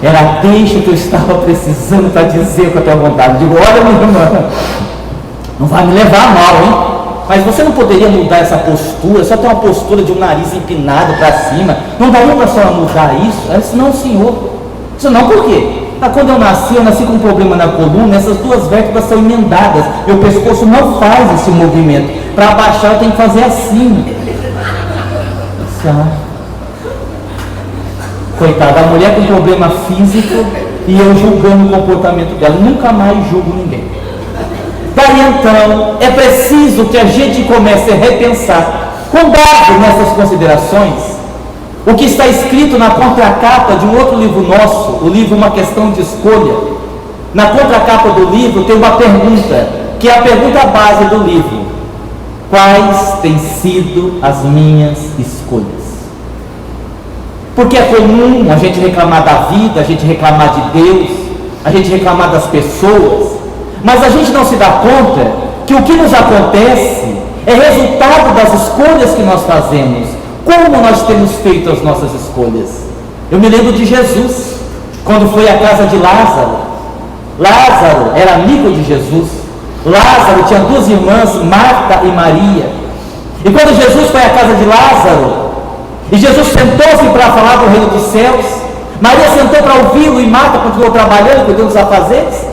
Era a deixa que eu estava precisando para dizer com a tua vontade. Digo: olha, minha irmã, não vai me levar a mal, hein? Mas você não poderia mudar essa postura? Só tem uma postura de um nariz empinado para cima. Não daria para a senhora mudar isso? Ela disse: não, senhor. Isso não, por quê? Quando eu nasci com um problema na coluna. Essas duas vértebras são emendadas. Meu pescoço não faz esse movimento. Para abaixar eu tenho que fazer assim. Coitada, a mulher com problema físico e eu julgando o comportamento dela. Nunca mais julgo ninguém. Daí então, é preciso que a gente comece a repensar, com base nessas considerações, o que está escrito na contracapa de um outro livro nosso, o livro Uma Questão de Escolha. Na contracapa do livro tem uma pergunta, que é a pergunta base do livro: quais têm sido as minhas escolhas? Porque é comum a gente reclamar da vida, a gente reclamar de Deus, a gente reclamar das pessoas, mas a gente não se dá conta que o que nos acontece é resultado das escolhas que nós fazemos. Como nós temos feito as nossas escolhas? Eu me lembro de Jesus, quando foi à casa de Lázaro. Lázaro era amigo de Jesus. Lázaro tinha duas irmãs, Marta e Maria. E quando Jesus foi à casa de Lázaro, e Jesus sentou-se para falar do reino dos céus, Maria sentou para ouvi-lo e Marta continuou trabalhando, cuidando dos afazeres.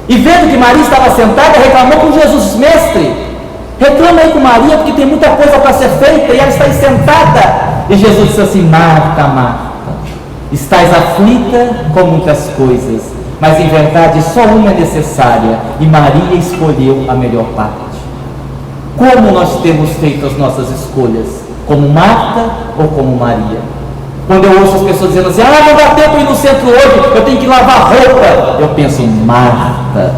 E vendo que Maria estava sentada, reclamou com Jesus: mestre, reclama aí com Maria, porque tem muita coisa para ser feita e ela está aí sentada. E Jesus disse assim: Marta, Marta, estás aflita com muitas coisas, mas em verdade só uma é necessária, e Maria escolheu a melhor parte. Como nós temos feito as nossas escolhas? Como Marta ou como Maria? Quando eu ouço as pessoas dizendo assim: não dá tempo de ir no centro hoje, eu tenho que lavar roupa, eu penso: Marta.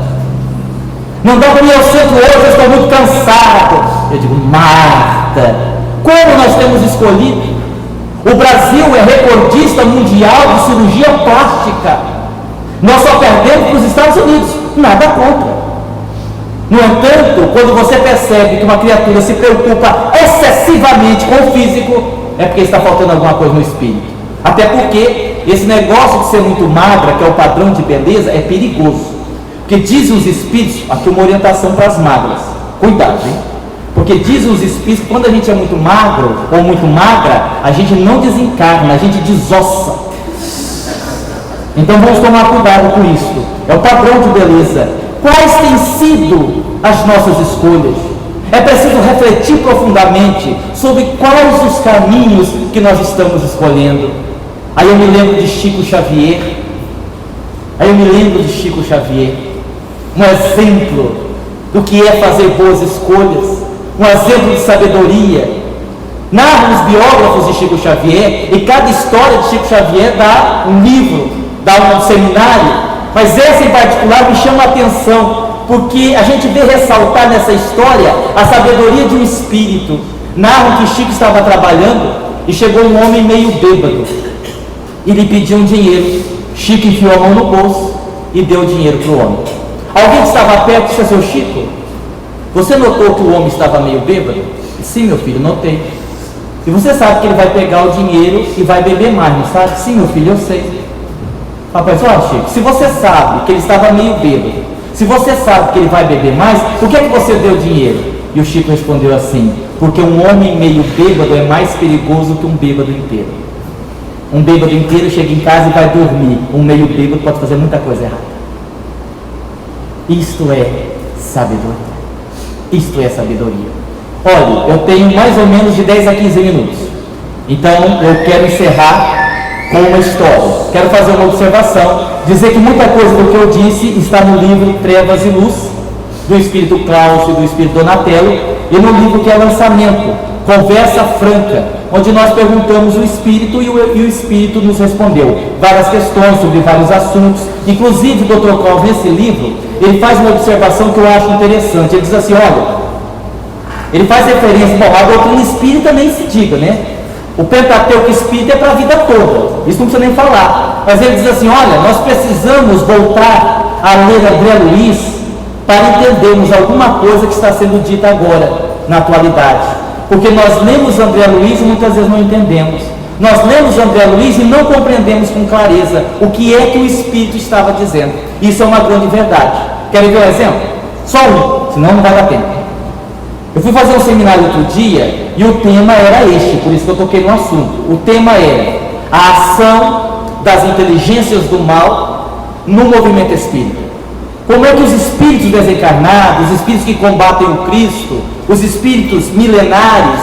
Não dá para ir ao centro hoje, eu estou muito cansado. Eu digo: Marta. Como nós temos escolhido? O Brasil é recordista mundial de cirurgia plástica. Nós só perdemos para os Estados Unidos. Nada contra. No entanto, quando você percebe que uma criatura se preocupa excessivamente com o físico, é porque está faltando alguma coisa no espírito. Até porque esse negócio de ser muito magra, que é o padrão de beleza, é perigoso. Porque dizem os espíritos, aqui uma orientação para as magras, cuidado, hein? Porque dizem os espíritos que quando a gente é muito magro ou muito magra, a gente não desencarna, a gente desossa. Então vamos tomar cuidado com isso. É o padrão de beleza. Quais têm sido as nossas escolhas? É preciso refletir profundamente sobre quais os caminhos que nós estamos escolhendo. Aí eu me lembro de Chico Xavier. Um exemplo do que é fazer boas escolhas, um exemplo de sabedoria. Narram os biógrafos de Chico Xavier, e cada história de Chico Xavier dá um livro, dá um seminário, mas essa em particular me chama a atenção, porque a gente vê ressaltar nessa história a sabedoria de um espírito. Narram que Chico estava trabalhando e chegou um homem meio bêbado e lhe pediu um dinheiro. Chico enfiou a mão no bolso e deu o dinheiro para o homem. Alguém que estava perto disse: seu Chico, você notou que o homem estava meio bêbado? Sim, meu filho, notei. E você sabe que ele vai pegar o dinheiro e vai beber mais, não sabe? Sim, meu filho, eu sei. Rapaz, olha, Chico, se você sabe que ele estava meio bêbado, se você sabe que ele vai beber mais, por que você deu o dinheiro? E o Chico respondeu assim: porque um homem meio bêbado é mais perigoso que um bêbado inteiro. Um bêbado inteiro chega em casa e vai dormir. Um meio bêbado pode fazer muita coisa errada. Isto é sabedoria. Isto é sabedoria. Olha, eu tenho mais ou menos de 10 a 15 minutos. Então eu quero encerrar com uma história. Quero fazer uma observação, dizer que muita coisa do que eu disse está no livro Trevas e Luz, do Espírito Cláudio e do Espírito Donatello, e no livro que é Lançamento, conversa franca, onde nós perguntamos o Espírito e o Espírito nos respondeu várias questões sobre vários assuntos. Inclusive, o Dr. Calvin, nesse livro, ele faz uma observação que eu acho interessante. Ele diz assim, olha, ele faz referência, bom, a doutrina espírita nem se diga, né? O Pentateuco espírita é para a vida toda, isso não precisa nem falar. Mas ele diz assim, olha, nós precisamos voltar a ler André Luiz para entendermos alguma coisa que está sendo dita agora, na atualidade. Porque nós lemos André Luiz e muitas vezes não entendemos. Nós lemos André Luiz e não compreendemos com clareza o que é que o Espírito estava dizendo. Isso é uma grande verdade. Querem ver um exemplo? Só um, senão não vai dar tempo. Eu fui fazer um seminário outro dia e o tema era este, por isso que eu toquei no assunto. O tema era a ação das inteligências do mal no movimento espírita. Como é que os espíritos desencarnados, os espíritos que combatem o Cristo, os espíritos milenários,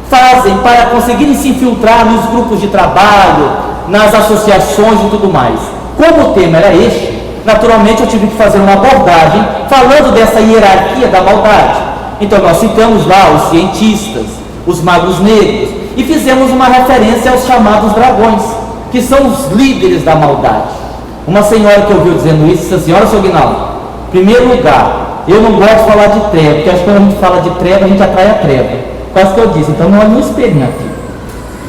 fazem para conseguirem se infiltrar nos grupos de trabalho, nas associações e tudo mais. Como o tema era este, naturalmente eu tive que fazer uma abordagem falando dessa hierarquia da maldade. Então nós citamos lá os cientistas, os magos negros, e fizemos uma referência aos chamados dragões, que são os líderes da maldade. Uma senhora que ouviu dizendo isso, disse assim, olha, seu Guinaldo, em primeiro lugar, eu não gosto de falar de treva, porque acho que quando a gente fala de treva, a gente atrai a treva. Quase que eu disse, então não olhe no espelho, minha filha.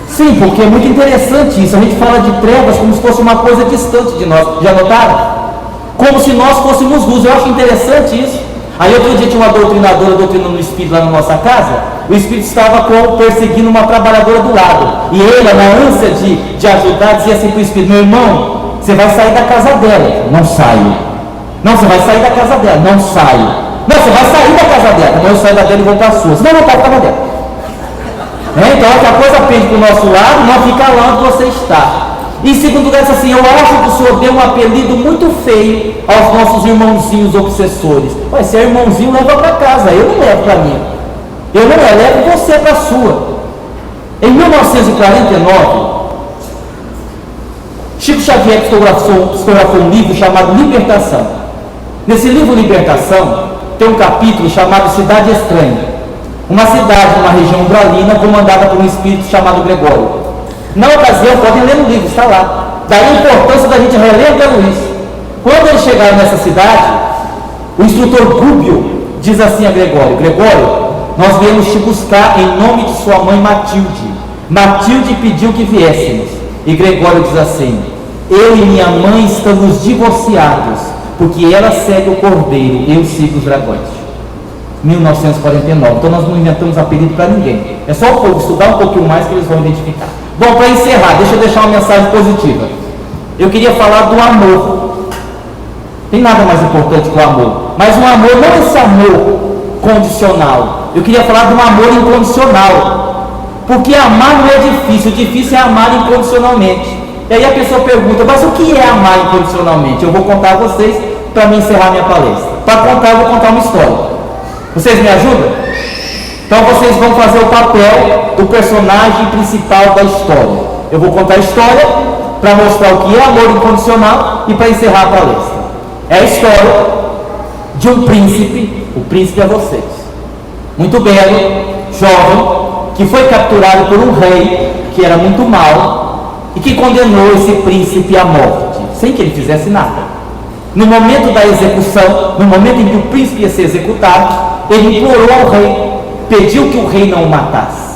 Sim, porque é muito interessante isso, a gente fala de trevas como se fosse uma coisa distante de nós, já notaram? Como se nós fôssemos luz, eu acho interessante isso. Aí outro dia tinha uma doutrinadora doutrinando o espírito lá na nossa casa, o espírito estava perseguindo uma trabalhadora do lado, e ela, na ânsia de ajudar, dizia assim para o espírito, meu irmão, você vai sair da casa dela. Não saio. Não, você vai sair da casa dela. Não saio. Não, você vai sair da casa dela. Não, eu saio da dela e vou para a sua. Senão não pode ficar dela. Então, que a coisa pende para o nosso lado, não fica lá onde você está. E em segundo lugar, disse assim, eu acho que o senhor deu um apelido muito feio aos nossos irmãozinhos obsessores. Mas se é irmãozinho, leva para casa. Eu não levo para mim. Eu não levo você para a sua. Em 1949, Chico Xavier psicografou um livro chamado Libertação. Nesse livro Libertação, tem um capítulo chamado Cidade Estranha. Uma cidade, numa região umbralina, comandada por um espírito chamado Gregório. Na ocasião, podem ler no livro, está lá. Daí a importância da gente reler André Luiz. Quando eles chegaram nessa cidade, o instrutor Gúbio diz assim a Gregório, Gregório, nós viemos te buscar em nome de sua mãe Matilde. Matilde pediu que viéssemos. E Gregório diz assim, eu e minha mãe estamos divorciados, porque ela segue o cordeiro, eu sigo os dragões. 1949, então nós não inventamos apelido para ninguém, é só o povo estudar um pouquinho mais que eles vão identificar. Bom, para encerrar, deixa eu deixar uma mensagem positiva. Eu queria falar do amor. Tem nada mais importante que o amor, mas um amor, não esse amor condicional, eu queria falar de um amor incondicional. Porque amar não é difícil, o difícil é amar incondicionalmente. E aí a pessoa pergunta, mas o que é amar incondicionalmente? Eu vou contar a vocês para me encerrar minha palestra. Para contar, eu vou contar uma história. Vocês me ajudam? Então vocês vão fazer o papel do personagem principal da história. Eu vou contar a história para mostrar o que é amor incondicional e para encerrar a palestra. É a história de um príncipe, o príncipe é vocês. Muito belo, jovem, que foi capturado por um rei que era muito mau e que condenou esse príncipe à morte, sem que ele fizesse nada. No momento da execução, no momento em que o príncipe ia ser executado, ele implorou ao rei, pediu que o rei não o matasse.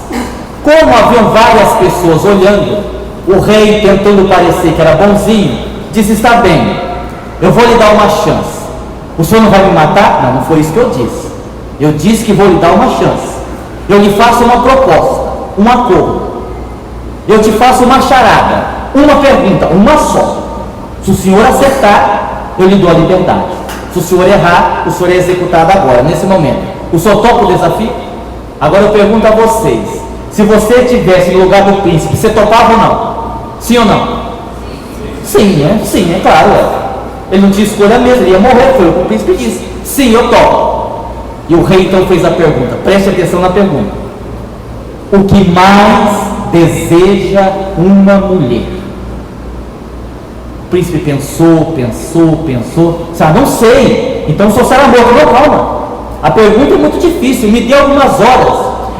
Como haviam várias pessoas olhando, o rei, tentando parecer que era bonzinho, disse, está bem, eu vou lhe dar uma chance. O senhor não vai me matar? Não, não foi isso que eu disse. Eu disse que vou lhe dar uma chance. Eu lhe faço uma proposta, um acordo. Eu te faço uma charada, uma pergunta, uma só. Se o senhor acertar, eu lhe dou a liberdade. Se o senhor errar, o senhor é executado agora, nesse momento. O senhor topa o desafio? Agora eu pergunto a vocês, se você estivesse no lugar do príncipe, você topava ou não? Sim ou não? Sim, é claro. Ele não tinha escolha mesmo, ele ia morrer, foi o que o príncipe disse. Sim, eu topo. E o rei então fez a pergunta, preste atenção na pergunta. O que mais deseja uma mulher? O príncipe pensou, não sei, então o senhor será morto. Não, calma, a pergunta é muito difícil, me dê algumas horas,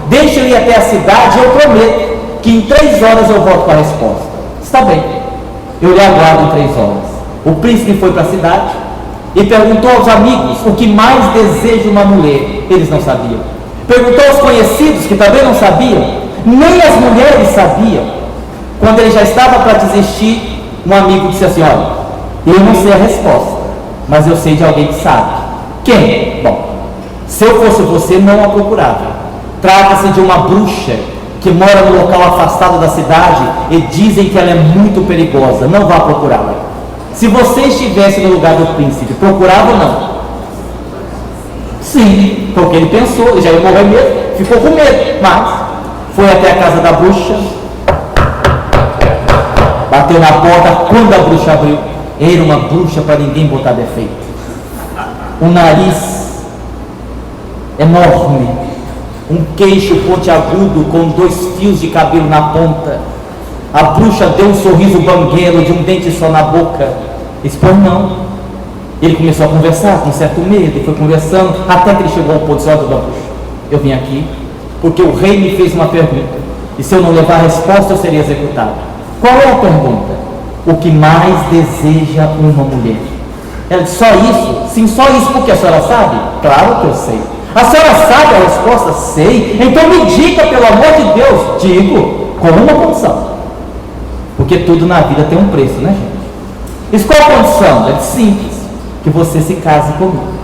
deixa eu eu ir até a cidade, eu prometo que em 3 horas eu volto com a resposta. Está bem, eu lhe aguardo em 3 horas. O príncipe foi para a cidade e perguntou aos amigos o que mais deseja uma mulher. Eles não sabiam. Perguntou aos conhecidos, que também não sabiam. Nem as mulheres sabiam. Quando ele já estava para desistir, um amigo disse assim: olha, eu não sei a resposta, mas eu sei de alguém que sabe. Quem? Bom, se eu fosse você, não a procurava. Trata-se de uma bruxa que mora no local afastado da cidade e dizem que ela é muito perigosa. Não vá procurá-la. Se você estivesse no lugar do príncipe, procurava ou não? Sim, foi o que ele pensou. Ele já ia morrer mesmo, ficou com medo, mas foi até a casa da bruxa, bateu na porta. Quando a bruxa abriu, era uma bruxa para ninguém botar defeito. Um nariz enorme, um queixo pontiagudo com 2 fios de cabelo na ponta. A bruxa deu um sorriso banguelo de um dente só na boca. Disse: pois não. Ele começou a conversar com certo medo, foi conversando, até que ele chegou ao ponto de dizer: da bruxa, eu vim aqui porque o rei me fez uma pergunta, e se eu não levar a resposta eu seria executado. Qual é a pergunta? O que mais deseja uma mulher? Ela disse: só isso? Sim, só isso, porque a senhora sabe? Claro que eu sei. A senhora sabe a resposta? Sei. Então me diga, pelo amor de Deus. Digo, com uma condição, porque tudo na vida tem um preço, né, gente? Isso qual a condição? É simples: que você se case comigo.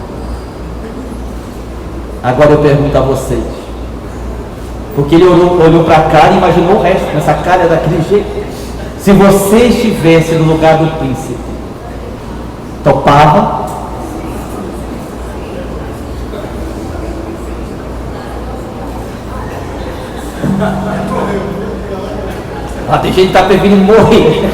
Agora eu pergunto a vocês, porque ele olhou para a cara e imaginou o resto. Essa cara é daquele jeito. Se você estivesse no lugar do príncipe, topava? Tem gente que está preferindo morrer.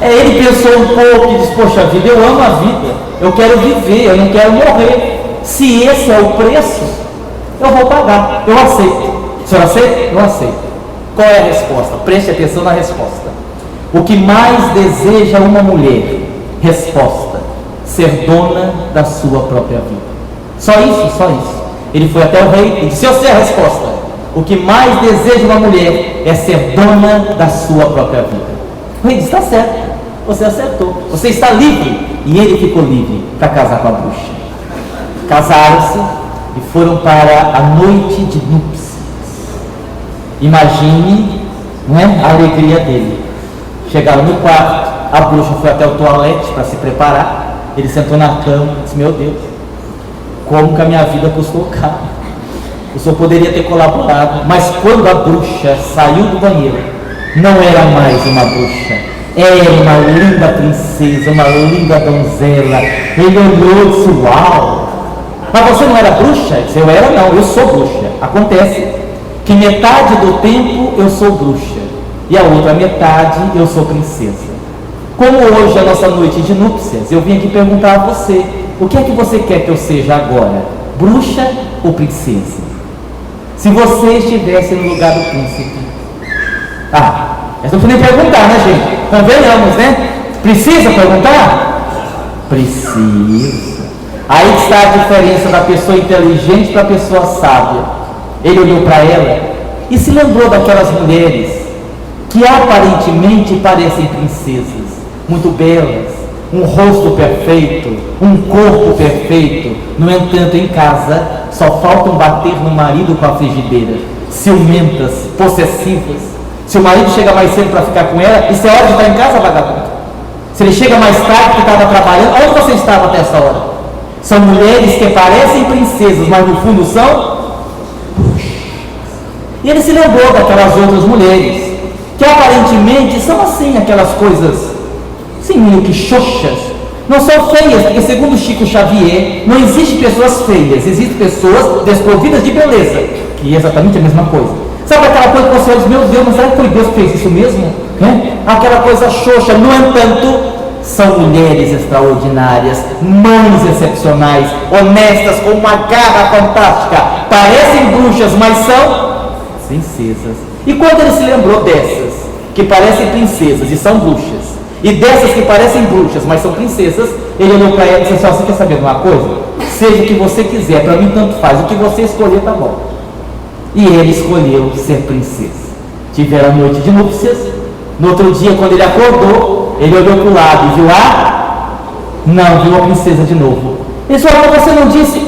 Ele pensou um pouco e disse: poxa vida, eu amo a vida, eu quero viver, eu não quero morrer. Se esse é o preço, eu vou pagar, eu aceito. O senhor aceita? Eu aceito. Qual é a resposta? Preste atenção na resposta. O que mais deseja uma mulher? Resposta: ser dona da sua própria vida. Só isso, só isso. Ele foi até o rei e disse: eu sei a resposta. O que mais deseja uma mulher é ser dona da sua própria vida. O rei disse: está certo, você acertou, você está livre. E ele ficou livre para casar com a bruxa. Casaram-se e foram para a noite de núpcias. Imagine, não é, a alegria dele. Chegaram no quarto, a bruxa foi até o toalete para se preparar. Ele sentou na cama e disse: meu Deus, como que a minha vida custou caro. O senhor poderia ter colaborado. Mas quando a bruxa saiu do banheiro, não era mais uma bruxa, era uma linda princesa, uma linda donzela. Ele olhou e disse: uau, mas você não era bruxa? Eu disse: eu era não, eu sou bruxa. Acontece que metade do tempo eu sou bruxa e a outra metade eu sou princesa. Como hoje é a nossa noite de núpcias, eu vim aqui perguntar a você: o que é que você quer que eu seja agora? Bruxa ou princesa? Se você estivesse no lugar do príncipe. Nós não podemos perguntar, né, gente? Convenhamos, né? Precisa perguntar? Precisa. Aí está a diferença da pessoa inteligente para a pessoa sábia. Ele olhou para ela e se lembrou daquelas mulheres que aparentemente parecem princesas, muito belas, um rosto perfeito, um corpo perfeito. No entanto, em casa só faltam bater no marido com a frigideira, ciumentas, possessivas. Se o marido chega mais cedo para ficar com ela, isso é hora de estar em casa, vagabundo. Se ele chega mais tarde porque estava trabalhando, onde você estava até essa hora? São mulheres que parecem princesas, mas no fundo são bruxas. E ele se lembrou daquelas outras mulheres que aparentemente são assim, aquelas coisas assim, meio que xoxas. Não são feias, porque segundo Chico Xavier, não existe pessoas feias, existem pessoas desprovidas de beleza, que é exatamente a mesma coisa. Sabe aquela coisa que você diz: meu Deus, mas será que foi Deus que fez isso mesmo? Aquela coisa xoxa. No entanto, são mulheres extraordinárias, mães excepcionais, honestas, com uma garra fantástica. Parecem bruxas, mas são princesas. E quando ele se lembrou dessas, que parecem princesas e são bruxas, e dessas que parecem bruxas, mas são princesas, ele olhou para ela e disse: você quer saber de uma coisa? Seja o que você quiser, para mim tanto faz, o que você escolher tá bom. E ele escolheu ser princesa. Tiveram a noite de núpcias. No outro dia, quando ele acordou, ele olhou para o lado e viu não, viu a princesa de novo. Ele falou: você não disse?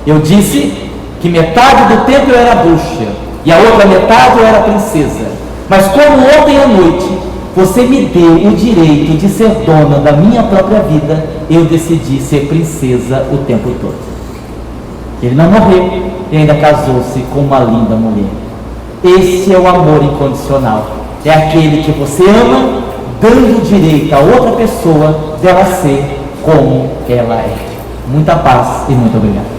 Eu disse que metade do tempo eu era bruxa e a outra metade eu era princesa. Mas como ontem à noite você me deu o direito de ser dona da minha própria vida, eu decidi ser princesa o tempo todo. Ele não morreu e ainda casou-se com uma linda mulher. Esse é o amor incondicional. É aquele que você ama, dando o direito a outra pessoa dela ser como ela é. Muita paz e muito obrigado.